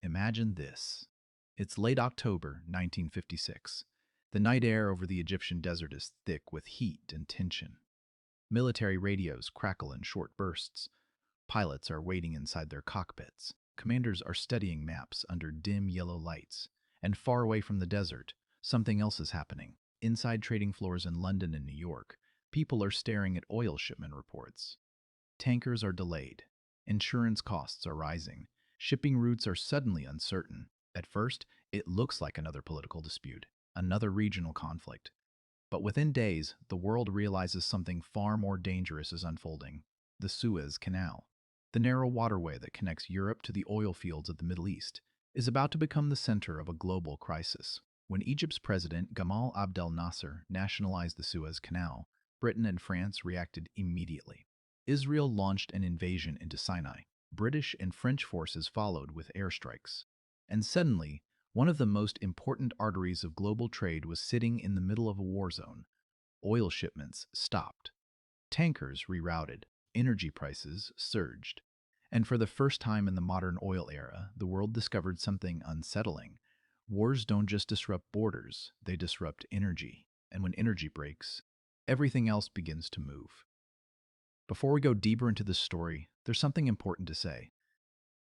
Imagine this. It's late October 1956. The night air over the Egyptian desert is thick with heat and tension. Military radios crackle in short bursts. Pilots are waiting inside their cockpits. Commanders are studying maps under dim yellow lights. And far away from the desert, something else is happening. Inside trading floors in London and New York, people are staring at oil shipment reports. Tankers are delayed. Insurance costs are rising. Shipping routes are suddenly uncertain. At first, it looks like another political dispute, another regional conflict. But within days, the world realizes something far more dangerous is unfolding: the Suez Canal. The narrow waterway that connects Europe to the oil fields of the Middle East is about to become the center of a global crisis. When Egypt's president Gamal Abdel Nasser nationalized the Suez Canal, Britain and France reacted immediately. Israel launched an invasion into Sinai. British and French forces followed with airstrikes. And suddenly, one of the most important arteries of global trade was sitting in the middle of a war zone. Oil shipments stopped. Tankers rerouted. Energy prices surged. And for the first time in the modern oil era, the world discovered something unsettling. Wars don't just disrupt borders, they disrupt energy. And when energy breaks, everything else begins to move. Before we go deeper into this story, there's something important to say.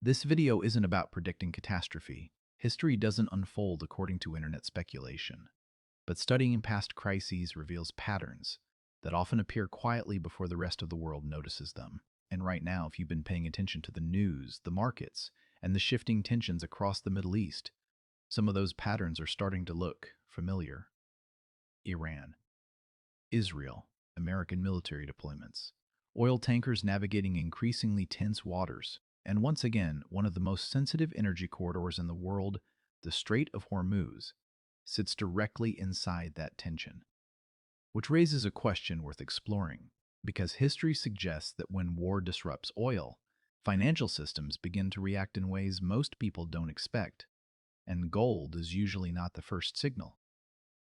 This video isn't about predicting catastrophe. History doesn't unfold according to internet speculation. But studying past crises reveals patterns that often appear quietly before the rest of the world notices them. And right now, if you've been paying attention to the news, the markets, and the shifting tensions across the Middle East, some of those patterns are starting to look familiar. Iran, Israel, American military deployments, oil tankers navigating increasingly tense waters, and once again, one of the most sensitive energy corridors in the world, the Strait of Hormuz, sits directly inside that tension. Which raises a question worth exploring, because history suggests that when war disrupts oil, financial systems begin to react in ways most people don't expect, and gold is usually not the first signal.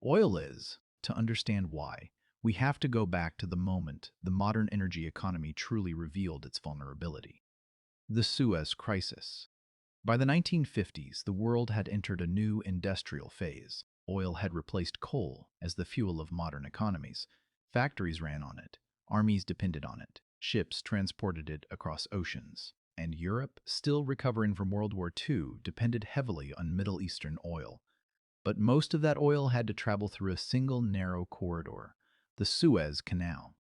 Oil is. To understand why, we have to go back to the moment the modern energy economy truly revealed its vulnerability: the Suez Crisis. By the 1950s, the world had entered a new industrial phase. Oil had replaced coal as the fuel of modern economies. Factories ran on it, armies depended on it, ships transported it across oceans, and Europe, still recovering from World War II, depended heavily on Middle Eastern oil. But most of that oil had to travel through a single narrow corridor, the Suez Canal.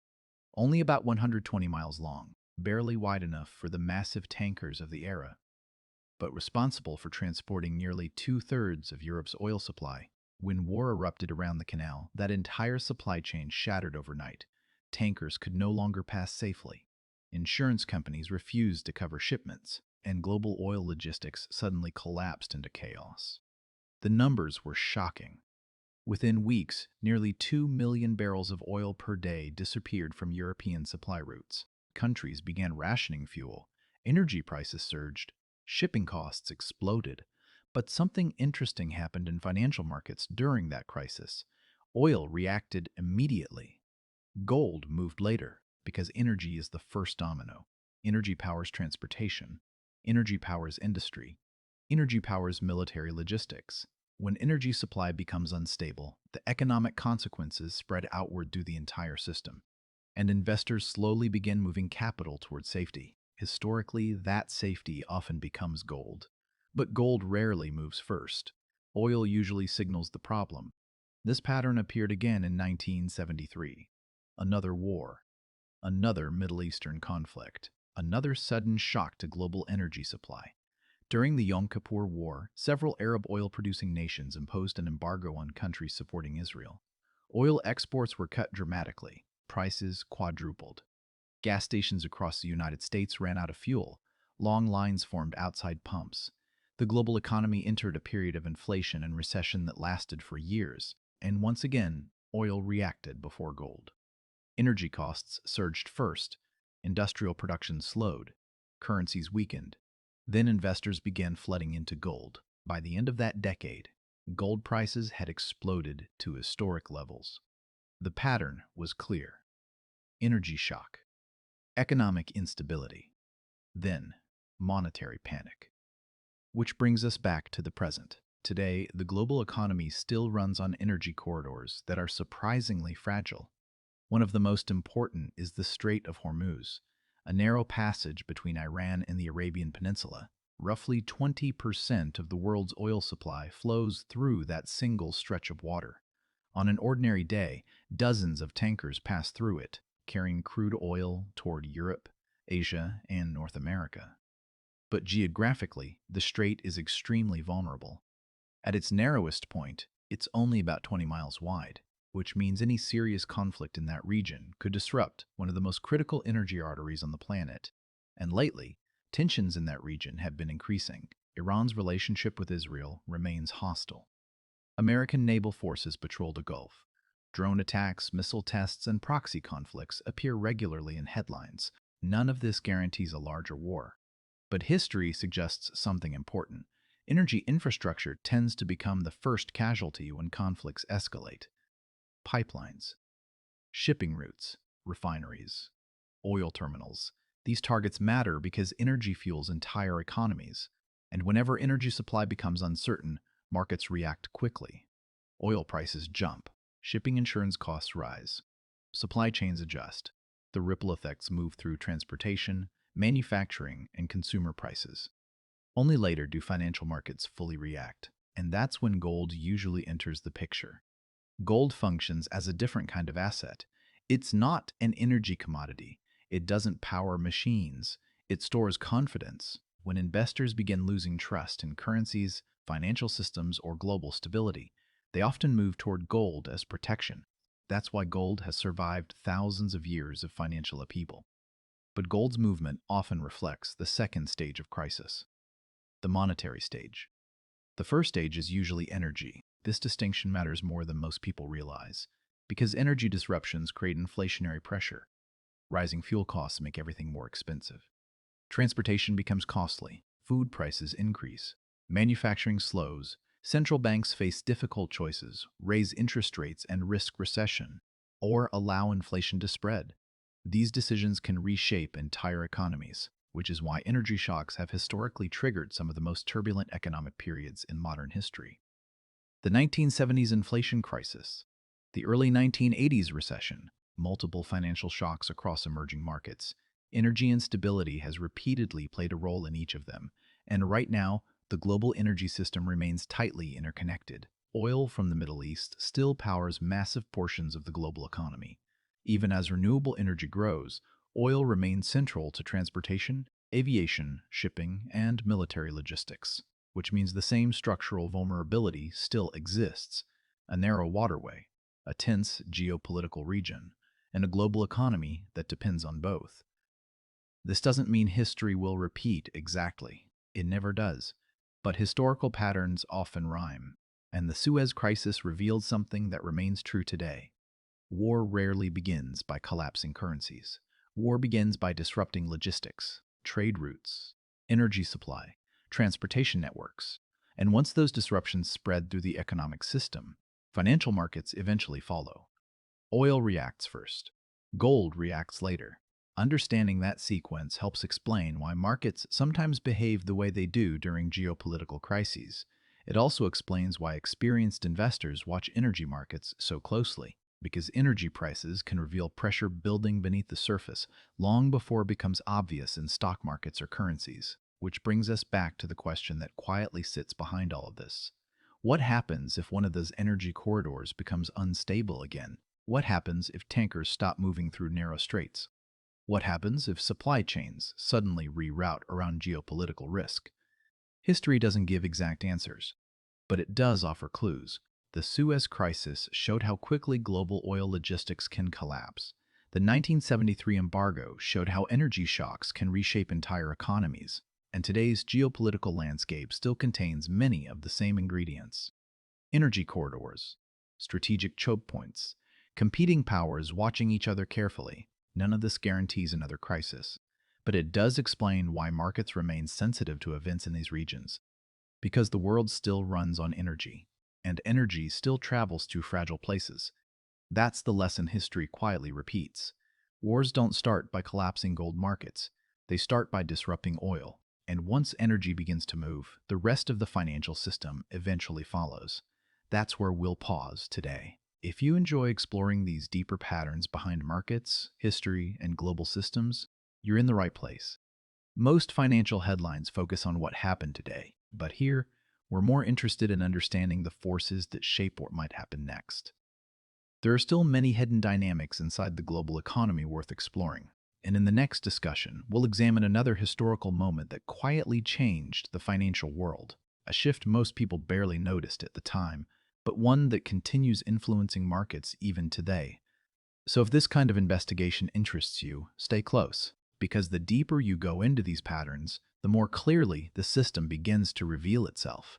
Only about 120 miles long, barely wide enough for the massive tankers of the era, but responsible for transporting nearly two-thirds of Europe's oil supply. When war erupted around the canal, that entire supply chain shattered overnight. Tankers could no longer pass safely. Insurance companies refused to cover shipments, and global oil logistics suddenly collapsed into chaos. The numbers were shocking. Within weeks, nearly 2 million barrels of oil per day disappeared from European supply routes. Countries began rationing fuel. Energy prices surged. Shipping costs exploded. But something interesting happened in financial markets during that crisis. Oil reacted immediately. Gold moved later, because energy is the first domino. Energy powers transportation. Energy powers industry. Energy powers military logistics. When energy supply becomes unstable, the economic consequences spread outward through the entire system, and investors slowly begin moving capital towards safety. Historically, that safety often becomes gold. But gold rarely moves first. Oil usually signals the problem. This pattern appeared again in 1973. Another war, another Middle Eastern conflict, another sudden shock to global energy supply. During the Yom Kippur War, several Arab oil-producing nations imposed an embargo on countries supporting Israel. Oil exports were cut dramatically. Prices quadrupled. Gas stations across the United States ran out of fuel. Long lines formed outside pumps. The global economy entered a period of inflation and recession that lasted for years. And once again, oil reacted before gold. Energy costs surged first. Industrial production slowed. Currencies weakened. Then investors began flooding into gold. By the end of that decade, gold prices had exploded to historic levels. The pattern was clear: energy shock, economic instability, then monetary panic. Which brings us back to the present. Today, the global economy still runs on energy corridors that are surprisingly fragile. One of the most important is the Strait of Hormuz, a narrow passage between Iran and the Arabian Peninsula. Roughly 20% of the world's oil supply flows through that single stretch of water. On an ordinary day, dozens of tankers pass through it, carrying crude oil toward Europe, Asia, and North America. But geographically, the strait is extremely vulnerable. At its narrowest point, it's only about 20 miles wide, which means any serious conflict in that region could disrupt one of the most critical energy arteries on the planet. And lately, tensions in that region have been increasing. Iran's relationship with Israel remains hostile. American naval forces patrol the Gulf. Drone attacks, missile tests, and proxy conflicts appear regularly in headlines. None of this guarantees a larger war. But history suggests something important. Energy infrastructure tends to become the first casualty when conflicts escalate. Pipelines, shipping routes, refineries, oil terminals. These targets matter because energy fuels entire economies. And whenever energy supply becomes uncertain, markets react quickly. Oil prices jump, shipping insurance costs rise, supply chains adjust. The ripple effects move through transportation, manufacturing, and consumer prices. Only later do financial markets fully react, and that's when gold usually enters the picture. Gold functions as a different kind of asset. It's not an energy commodity. It doesn't power machines. It stores confidence. When investors begin losing trust in currencies, financial systems, or global stability, they often move toward gold as protection. That's why gold has survived thousands of years of financial upheaval. But gold's movement often reflects the second stage of crisis, the monetary stage. The first stage is usually energy. This distinction matters more than most people realize, because energy disruptions create inflationary pressure. Rising fuel costs make everything more expensive. Transportation becomes costly, food prices increase, manufacturing slows, central banks face difficult choices, raise interest rates and risk recession, or allow inflation to spread. These decisions can reshape entire economies, which is why energy shocks have historically triggered some of the most turbulent economic periods in modern history. The 1970s inflation crisis, the early 1980s recession, multiple financial shocks across emerging markets. Energy instability has repeatedly played a role in each of them, and right now, the global energy system remains tightly interconnected. Oil from the Middle East still powers massive portions of the global economy. Even as renewable energy grows, oil remains central to transportation, aviation, shipping, and military logistics, which means the same structural vulnerability still exists: a narrow waterway, a tense geopolitical region, and a global economy that depends on both. This doesn't mean history will repeat exactly. It never does. But historical patterns often rhyme, and the Suez Crisis revealed something that remains true today. War rarely begins by collapsing currencies. War begins by disrupting logistics, trade routes, energy supply, transportation networks. And once those disruptions spread through the economic system, financial markets eventually follow. Oil reacts first. Gold reacts later. Understanding that sequence helps explain why markets sometimes behave the way they do during geopolitical crises. It also explains why experienced investors watch energy markets so closely, because energy prices can reveal pressure building beneath the surface long before it becomes obvious in stock markets or currencies. Which brings us back to the question that quietly sits behind all of this. What happens if one of those energy corridors becomes unstable again? What happens if tankers stop moving through narrow straits? What happens if supply chains suddenly reroute around geopolitical risk? History doesn't give exact answers, but it does offer clues. The Suez Crisis showed how quickly global oil logistics can collapse. The 1973 embargo showed how energy shocks can reshape entire economies. And today's geopolitical landscape still contains many of the same ingredients. Energy corridors, strategic choke points, competing powers watching each other carefully. None of this guarantees another crisis, but it does explain why markets remain sensitive to events in these regions. Because the world still runs on energy, and energy still travels through fragile places. That's the lesson history quietly repeats. Wars don't start by collapsing gold markets. They start by disrupting oil. And once energy begins to move, the rest of the financial system eventually follows. That's where we'll pause today. If you enjoy exploring these deeper patterns behind markets, history, and global systems, you're in the right place. Most financial headlines focus on what happened today, but here, we're more interested in understanding the forces that shape what might happen next. There are still many hidden dynamics inside the global economy worth exploring. And in the next discussion, we'll examine another historical moment that quietly changed the financial world, a shift most people barely noticed at the time, but one that continues influencing markets even today. So if this kind of investigation interests you, stay close, because the deeper you go into these patterns, the more clearly the system begins to reveal itself.